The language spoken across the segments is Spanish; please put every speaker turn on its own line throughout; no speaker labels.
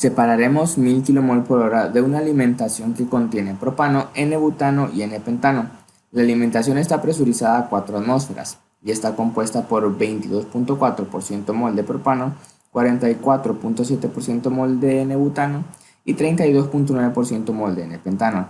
Separaremos 1000 kmol por hora de una alimentación que contiene propano, N-butano y N-pentano. La alimentación está presurizada a 4 atmósferas y está compuesta por 22.4% mol de propano, 44.7% mol de N-butano y 32.9% mol de N-pentano.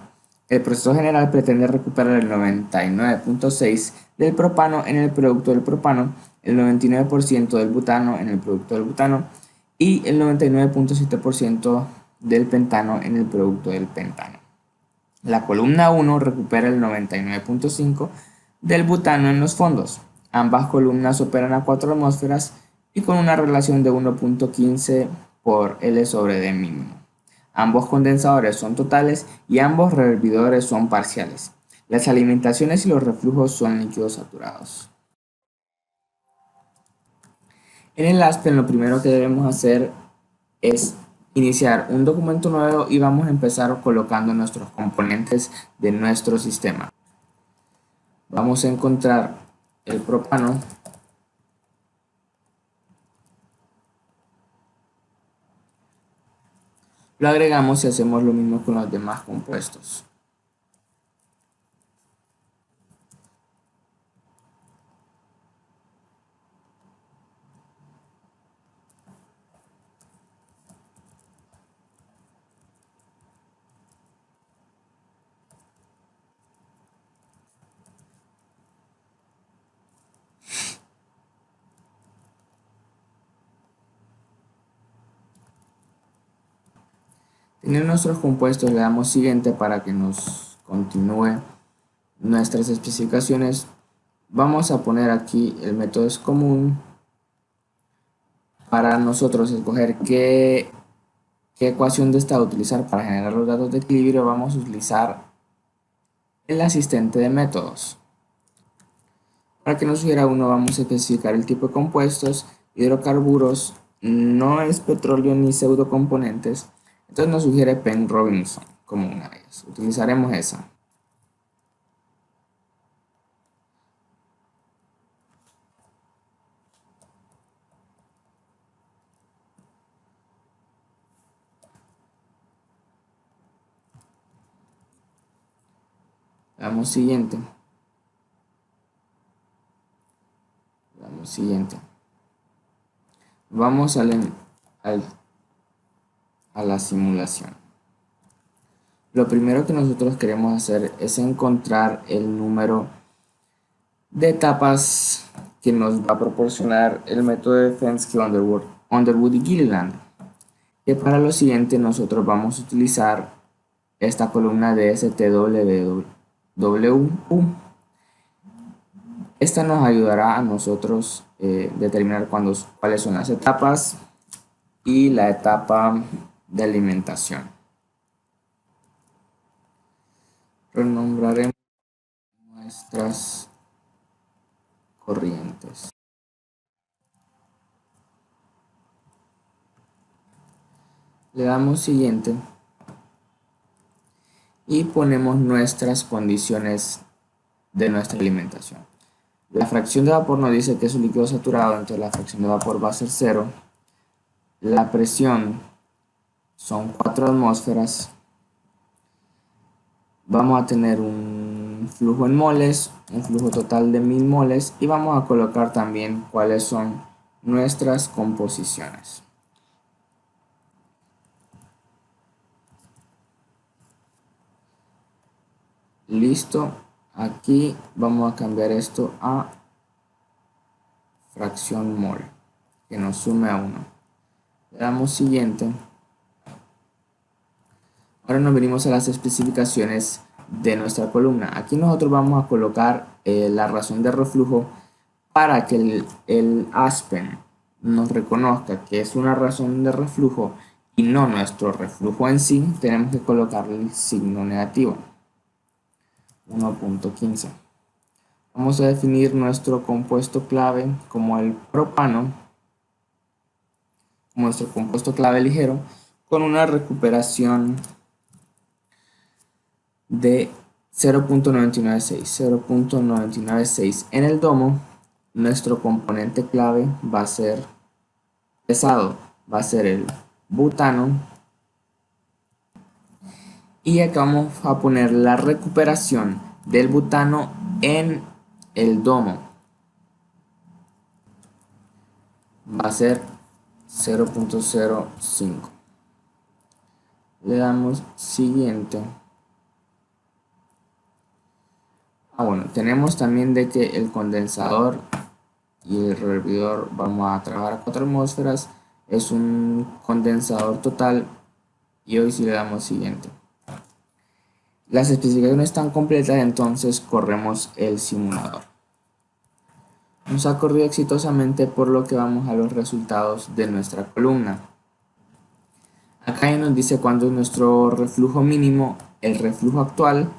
El proceso general pretende recuperar el 99.6% del propano en el producto del propano, el 99% del butano en el producto del butano y el 99.7% del pentano en el producto del pentano. La columna 1 recupera el 99.5% del butano en los fondos. Ambas columnas operan a 4 atmósferas y con una relación de 1.15 por L sobre D mínimo. Ambos condensadores son totales y ambos rehervidores son parciales. Las alimentaciones y los reflujos son líquidos saturados. En el Aspen lo primero que debemos hacer es iniciar un documento nuevo y vamos a empezar colocando nuestros componentes de nuestro sistema. Vamos a encontrar el propano, lo agregamos y hacemos lo mismo con los demás compuestos. Teniendo nuestros compuestos, le damos siguiente para que nos continúe nuestras especificaciones. Vamos a poner aquí el método es común para nosotros escoger qué ecuación de estado utilizar para generar los datos de equilibrio. Vamos a utilizar el asistente de métodos. Para que nos sugiera uno, vamos a especificar el tipo de compuestos, hidrocarburos, no es petróleo ni pseudocomponentes. Entonces nos sugiere Penn Robinson como una de ellas. Utilizaremos esa. Damos siguiente. Damos siguiente. Vamos a la simulación. Lo primero que nosotros queremos hacer es encontrar el número de etapas que nos va a proporcionar el método de Fensky, Underwood y Gilliland. Que para lo siguiente nosotros vamos a utilizar esta columna de STWU. Esta nos ayudará a nosotros determinar cuáles son las etapas y la etapa de alimentación. Renombraremos nuestras corrientes. Le damos siguiente y ponemos nuestras condiciones de nuestra alimentación. La fracción de vapor nos dice que es un líquido saturado, entonces la fracción de vapor va a ser 0. La presión son 4 atmósferas. Vamos a tener un flujo en moles, un flujo total de 1000 moles y vamos a colocar también cuáles son nuestras composiciones. Listo, aquí vamos a cambiar esto a fracción mol, que nos sume a 1. Le damos siguiente. Ahora nos venimos a las especificaciones de nuestra columna. Aquí nosotros vamos a colocar la razón de reflujo para que el Aspen nos reconozca que es una razón de reflujo y no nuestro reflujo en sí. Tenemos que colocarle el signo negativo. 1.15. Vamos a definir nuestro compuesto clave como el propano, como nuestro compuesto clave ligero, con una recuperación de 0.996 en el domo. Nuestro componente clave va a ser pesado, va a ser el butano Y acá vamos a poner la recuperación del butano en el domo. Va a ser 0.05. Le damos siguiente. Bueno, tenemos también de que el condensador y el hervidor, vamos a trabajar a 4 atmósferas, es un condensador total. Y hoy si le damos siguiente. Las especificaciones están completas, entonces corremos el simulador. Nos ha corrido exitosamente, por lo que vamos a los resultados de nuestra columna. Acá ya nos dice cuándo es nuestro reflujo mínimo, el reflujo actual.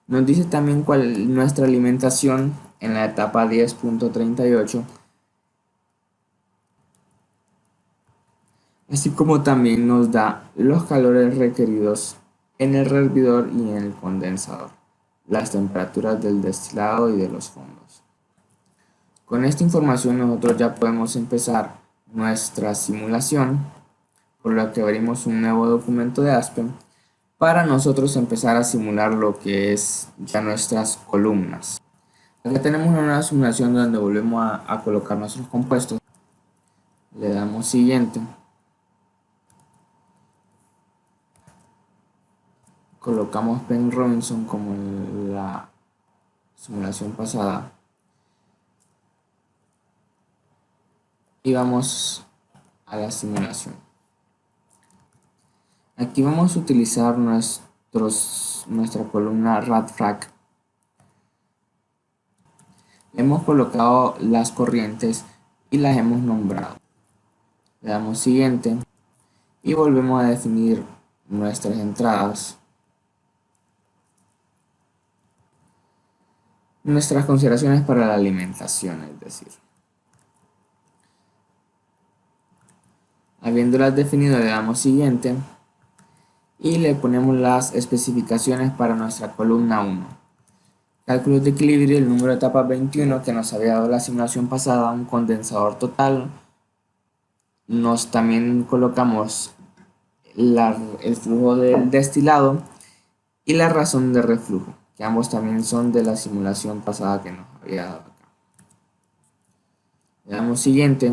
Nos dice también cuál es nuestra alimentación en la etapa 10.38, así como también nos da los calores requeridos en el hervidor y en el condensador, las temperaturas del destilado y de los fondos. Con esta información nosotros ya podemos empezar nuestra simulación, por lo que abrimos un nuevo documento de Aspen para nosotros empezar a simular lo que es ya nuestras columnas. Acá tenemos una nueva simulación donde volvemos a colocar nuestros compuestos. Le damos siguiente. Colocamos Ben Robinson como en la simulación pasada. Y vamos a la simulación. Aquí vamos a utilizar nuestra columna RadFrac. Hemos colocado las corrientes y las hemos nombrado. Le damos siguiente y volvemos a definir nuestras entradas. Nuestras consideraciones para la alimentación, es decir. Habiéndolas definido, le damos siguiente y le ponemos las especificaciones para nuestra columna 1. Cálculos de equilibrio, el número de etapas 21 que nos había dado la simulación pasada, un condensador total. Nos también colocamos el flujo del destilado y la razón de reflujo, que ambos también son de la simulación pasada que nos había dado acá. Le damos siguiente.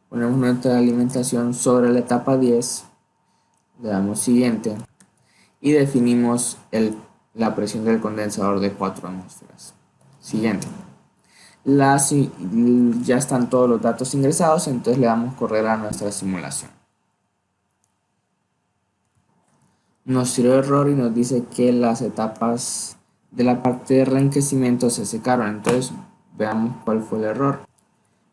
Ponemos nuestra alimentación sobre la etapa 10. Le damos siguiente. Y definimos la presión del condensador de 4 atmósferas. Siguiente. Ya están todos los datos ingresados, entonces le damos correr a nuestra simulación. Nos tiró error y nos dice que las etapas de la parte de reenriquecimiento se secaron. Entonces veamos cuál fue el error.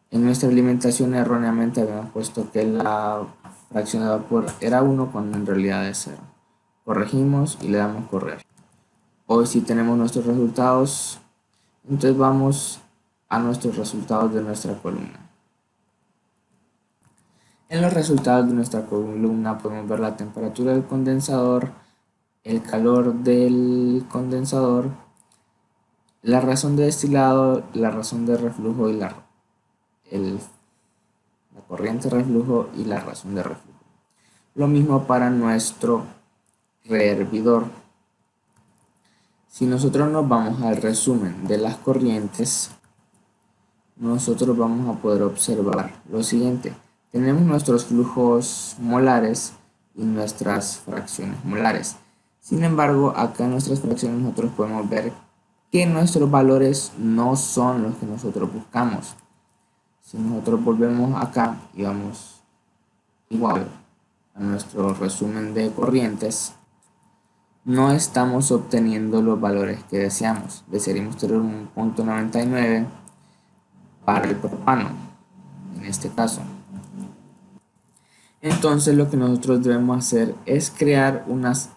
En nuestra alimentación erróneamente habíamos puesto que la fracción de vapor era 1 cuando en realidad es 0. Corregimos y le damos correr. Hoy sí tenemos nuestros resultados, entonces vamos a nuestros resultados de nuestra columna. En los resultados de nuestra columna podemos ver la temperatura del condensador, el calor del condensador, la razón de destilado, la razón de reflujo y la corriente de reflujo y la razón de reflujo. Lo mismo para nuestro rehervidor. Si nosotros nos vamos al resumen de las corrientes, nosotros vamos a poder observar lo siguiente. Tenemos nuestros flujos molares y nuestras fracciones molares. Sin embargo, acá en nuestras fracciones nosotros podemos ver que nuestros valores no son los que nosotros buscamos. Si nosotros volvemos acá y vamos igual a nuestro resumen de corrientes, no estamos obteniendo los valores que deseamos. Desearíamos tener un punto 99 para el propano, en este caso. Entonces lo que nosotros debemos hacer es crear unas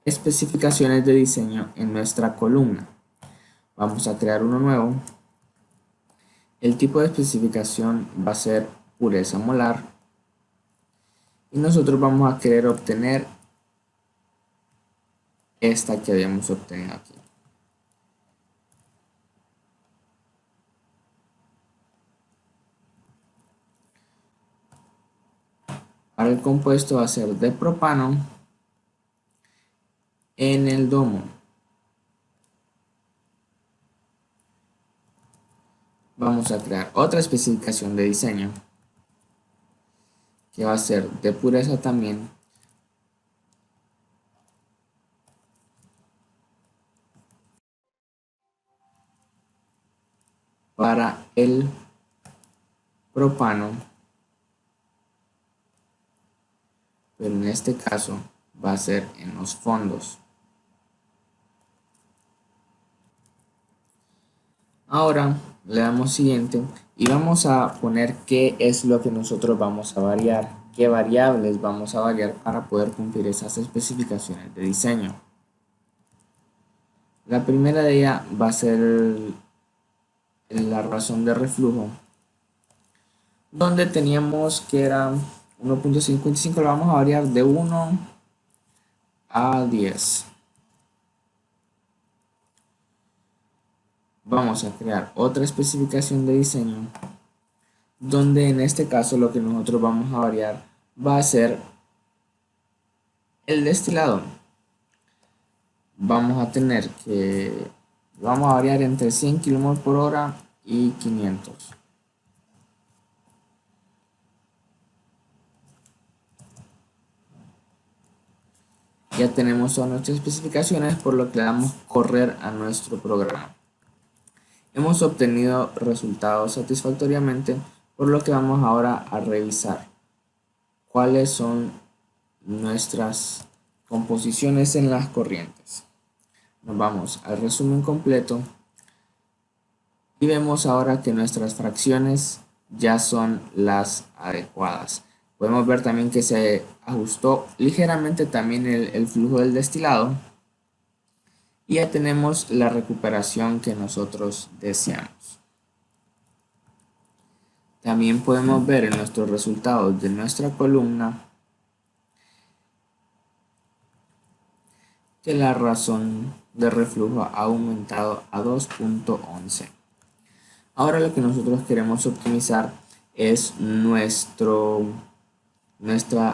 especificaciones de diseño en nuestra columna. Vamos a crear uno nuevo. El tipo de especificación va a ser pureza molar. Y nosotros vamos a querer obtener esta que habíamos obtenido aquí. Ahora el compuesto va a ser de propano en el domo. Vamos a crear otra especificación de diseño que va a ser de pureza también para el propano, pero en este caso va a ser en los fondos. Ahora le damos siguiente y vamos a poner qué es lo que nosotros vamos a variar, qué variables vamos a variar para poder cumplir esas especificaciones de diseño. La primera de ellas va a ser la razón de reflujo, donde teníamos que era 1.55, lo vamos a variar de 1 a 10. Vamos a crear otra especificación de diseño, donde en este caso lo que nosotros vamos a variar va a ser el destilado. Vamos a tener que, vamos a variar entre 100 kmol por hora y 500. Ya tenemos todas nuestras especificaciones, por lo que le damos correr a nuestro programa. Hemos obtenido resultados satisfactoriamente, por lo que vamos ahora a revisar cuáles son nuestras composiciones en las corrientes. Nos vamos al resumen completo y vemos ahora que nuestras fracciones ya son las adecuadas. Podemos ver también que se ajustó ligeramente también el flujo del destilado y ya tenemos la recuperación que nosotros deseamos. También podemos ver en nuestros resultados de nuestra columna que la razón de reflujo ha aumentado a 2.11. Ahora lo que nosotros queremos optimizar es nuestra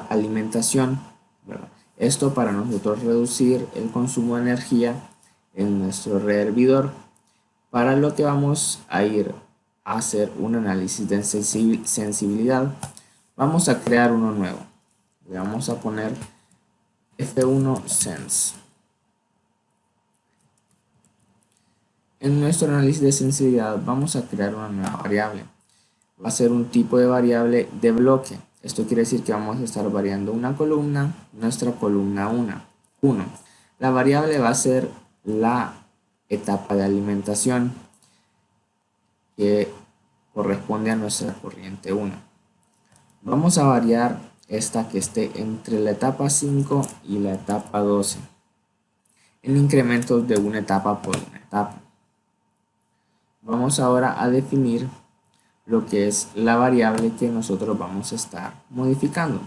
alimentación, ¿verdad? Esto para nosotros reducir el consumo de energía en nuestro rehervidor, para lo que vamos a ir a hacer un análisis de sensibilidad. Vamos a crear uno nuevo. Le vamos a poner F1 Sense. En nuestro análisis de sensibilidad vamos a crear una nueva variable. Va a ser un tipo de variable de bloque. Esto quiere decir que vamos a estar variando una columna, nuestra columna 1. La variable va a ser la etapa de alimentación que corresponde a nuestra corriente 1. Vamos a variar esta que esté entre la etapa 5 y la etapa 12 en incrementos de una etapa por una etapa. Vamos ahora a definir lo que es la variable que nosotros vamos a estar modificando.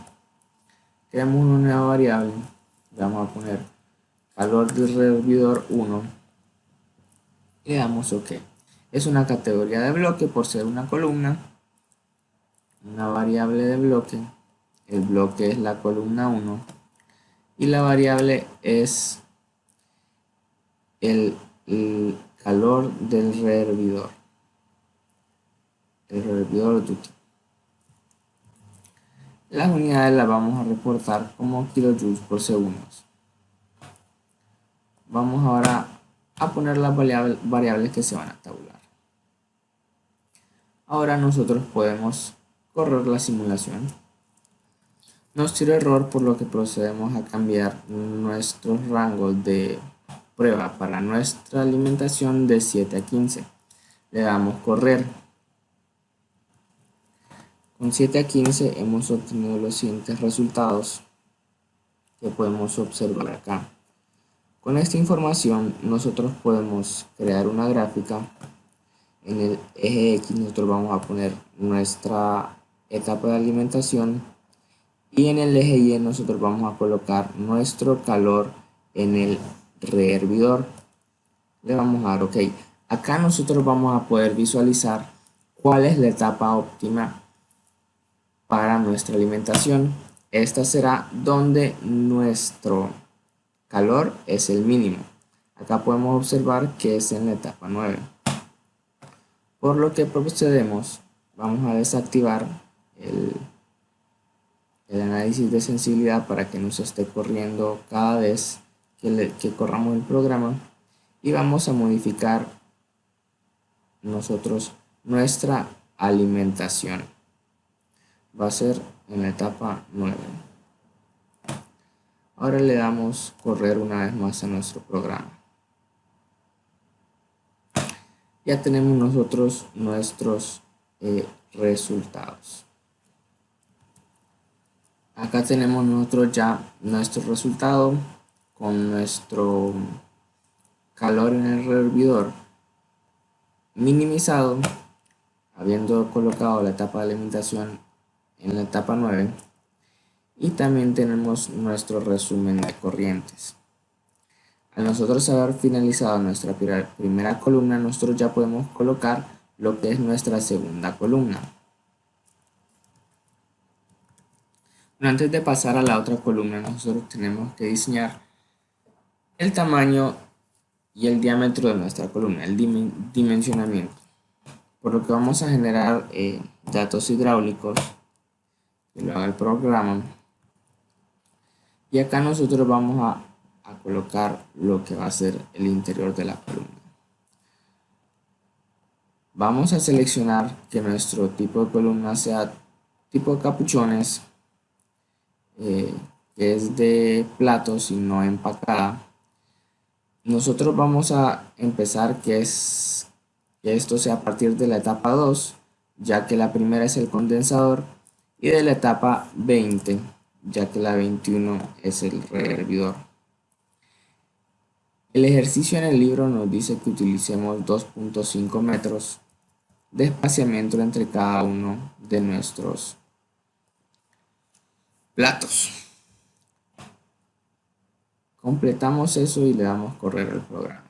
Creamos una nueva variable, le vamos a poner calor del rehervidor 1 y le damos OK. Es una categoría de bloque por ser una columna, una variable de bloque, el bloque es la columna 1 y la variable es el calor del rehervidor, el rehervidor duty. Las unidades las vamos a reportar como kilojoules por segundo. Vamos ahora a poner las variables que se van a tabular. Ahora nosotros podemos correr la simulación. Nos tiró error, por lo que procedemos a cambiar nuestros rangos de prueba para nuestra alimentación de 7 a 15. Le damos correr. Con 7 a 15 hemos obtenido los siguientes resultados que podemos observar acá. Con esta información nosotros podemos crear una gráfica. En el eje X nosotros vamos a poner nuestra etapa de alimentación y en el eje Y nosotros vamos a colocar nuestro calor en el rehervidor. Le vamos a dar OK. Acá nosotros vamos a poder visualizar cuál es la etapa óptima para nuestra alimentación. esta será donde nuestro calor es el mínimo. Acá podemos observar que es en la etapa 9. Por lo que procedemos, vamos a desactivar el análisis de sensibilidad para que no se esté corriendo cada vez que corramos el programa, y vamos a modificar nosotros nuestra alimentación. Va a ser en la etapa 9. Ahora le damos correr una vez más a nuestro programa. Ya tenemos nosotros nuestros resultados. Acá tenemos nosotros ya nuestro resultado con nuestro calor en el hervidor minimizado, habiendo colocado la etapa de alimentación en la etapa 9, y también tenemos nuestro resumen de corrientes. Al nosotros haber finalizado nuestra primera columna, nosotros ya podemos colocar lo que es nuestra segunda columna. Pero antes de pasar a la otra columna, nosotros tenemos que diseñar el tamaño y el diámetro de nuestra columna, el dimensionamiento. Por lo que vamos a generar datos hidráulicos, que lo haga el programa. Y acá nosotros vamos a colocar lo que va a ser el interior de la columna. Vamos a seleccionar que nuestro tipo de columna sea tipo de capuchones, que es de platos y no empacada. Nosotros vamos a empezar que esto sea a partir de la etapa 2, ya que la primera es el condensador, y de la etapa 20, ya que la 21 es el rehervidor. El ejercicio en el libro nos dice que utilicemos 2.5 metros de espaciamiento entre cada uno de nuestros platos. Completamos eso y le damos correr al programa.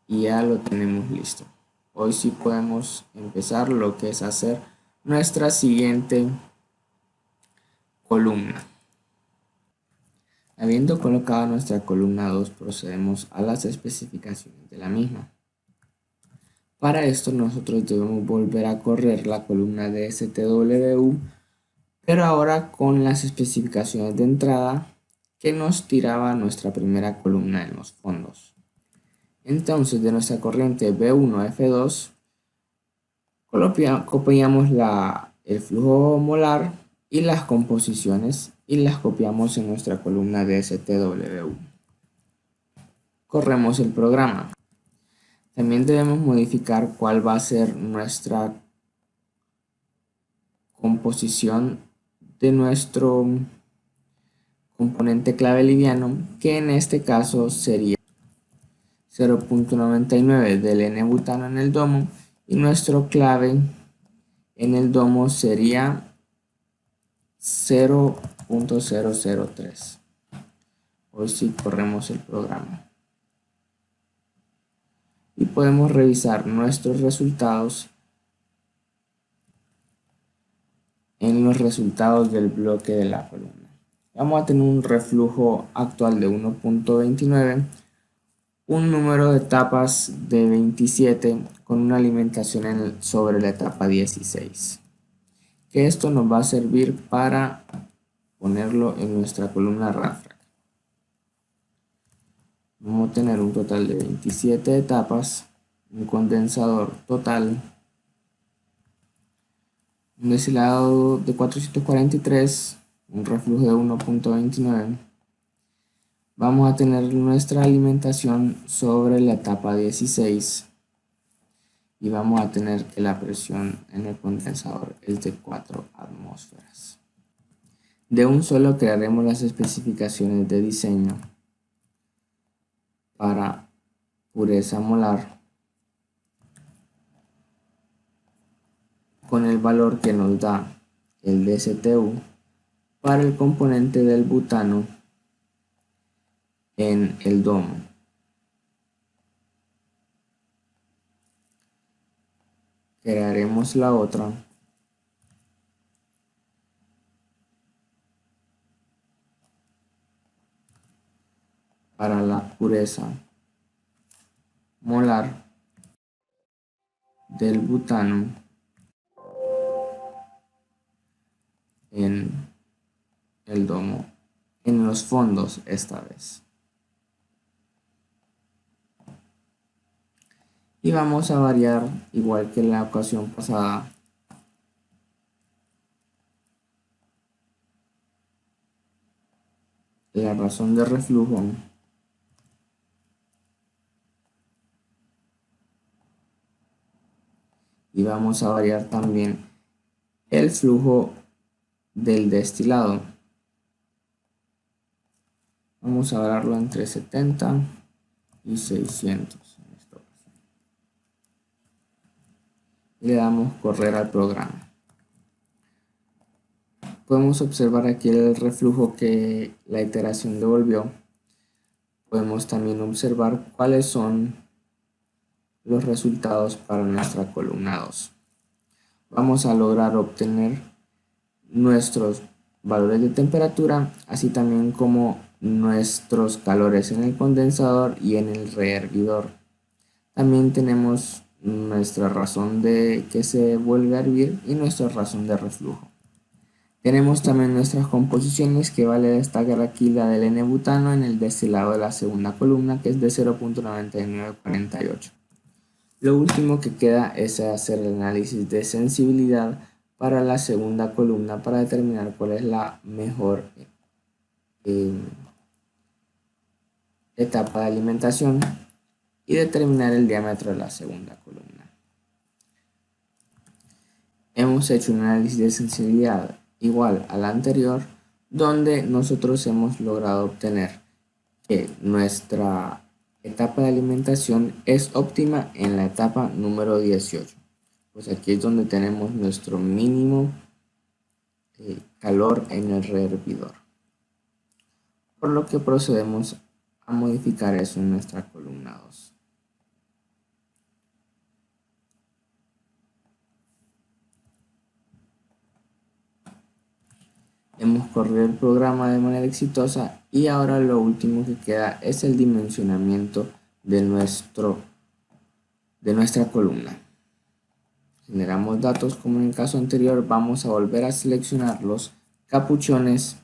Y ya lo tenemos listo. Hoy sí podemos empezar lo que es hacer nuestra siguiente columna. Habiendo colocado nuestra columna 2, procedemos a las especificaciones de la misma. Para esto nosotros debemos volver a correr la columna de STWU, pero ahora con las especificaciones de entrada que nos tiraba nuestra primera columna en los fondos. Entonces, de nuestra corriente B1F2 copiamos el flujo molar y las composiciones y las copiamos en nuestra columna de STWU. Corremos el programa. También debemos modificar cuál va a ser nuestra composición de nuestro componente clave liviano, que en este caso sería 0.99 del N-butano en el domo, y nuestro clave en el domo sería 0.003. Hoy sí corremos el programa. Y podemos revisar nuestros resultados en los resultados del bloque de la columna. Vamos a tener un reflujo actual de 1.29, un número de etapas de 27 con una alimentación sobre la etapa 16. Que esto nos va a servir para ponerlo en nuestra columna RAFRAC. Vamos a tener un total de 27 etapas, un condensador total, un destilado de 443, un reflujo de 1.29. Vamos a tener nuestra alimentación sobre la etapa 16 y vamos a tener que la presión en el condensador es de 4 atmósferas. De un solo crearemos las especificaciones de diseño para pureza molar con el valor que nos da el DSTU para el componente del butano en el domo. Crearemos la otra para la pureza molar del butano en el domo, en los fondos esta vez. Y vamos a variar, igual que en la ocasión pasada, la razón de reflujo y vamos a variar también el flujo del destilado. Vamos a variarlo entre 70 y 600 en esta ocasión. Y le damos correr al programa. Podemos observar aquí el reflujo que la iteración devolvió. Podemos también observar cuáles son los resultados para nuestra columna 2. Vamos a lograr obtener nuestros valores de temperatura, así también como nuestros calores en el condensador y en el rehervidor. También tenemos nuestra razón de que se vuelve a hervir y nuestra razón de reflujo. Tenemos también nuestras composiciones, que vale destacar aquí la del N-butano en el destilado de la segunda columna, que es de 0.9948. Lo último que queda es hacer el análisis de sensibilidad para la segunda columna para determinar cuál es la mejor etapa de alimentación y determinar el diámetro de la segunda columna. Hemos hecho un análisis de sensibilidad igual al anterior, donde nosotros hemos logrado obtener que nuestra etapa de alimentación es óptima en la etapa número 18. Pues aquí es donde tenemos nuestro mínimo calor en el rehervidor. Por lo que procedemos a modificar eso en nuestra columna 2. Hemos corrido el programa de manera exitosa y ahora lo último que queda es el dimensionamiento de nuestra columna. Generamos datos como en el caso anterior. Vamos a volver a seleccionar los capuchones.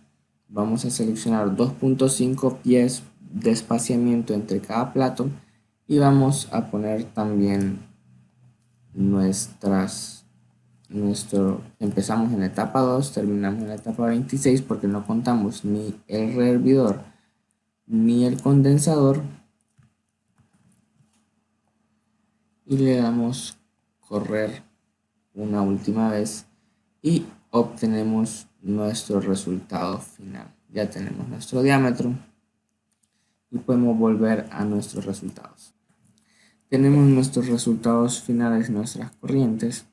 Vamos a seleccionar 2.5 pies de espaciamiento entre cada plato y vamos a poner también empezamos en la etapa 2, terminamos en la etapa 26 porque no contamos ni el rehervidor ni el condensador, y le damos correr una última vez y obtenemos nuestro resultado final. Ya tenemos nuestro diámetro y podemos volver a nuestros resultados. Tenemos nuestros resultados finales, nuestras corrientes,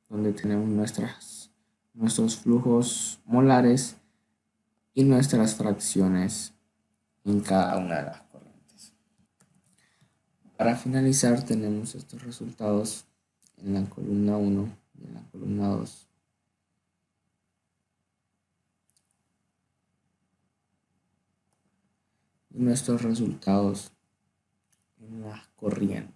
donde tenemos nuestros flujos molares y nuestras fracciones en cada una de las corrientes. Para finalizar, tenemos estos resultados en la columna 1 y en la columna 2. Y nuestros resultados en las corrientes.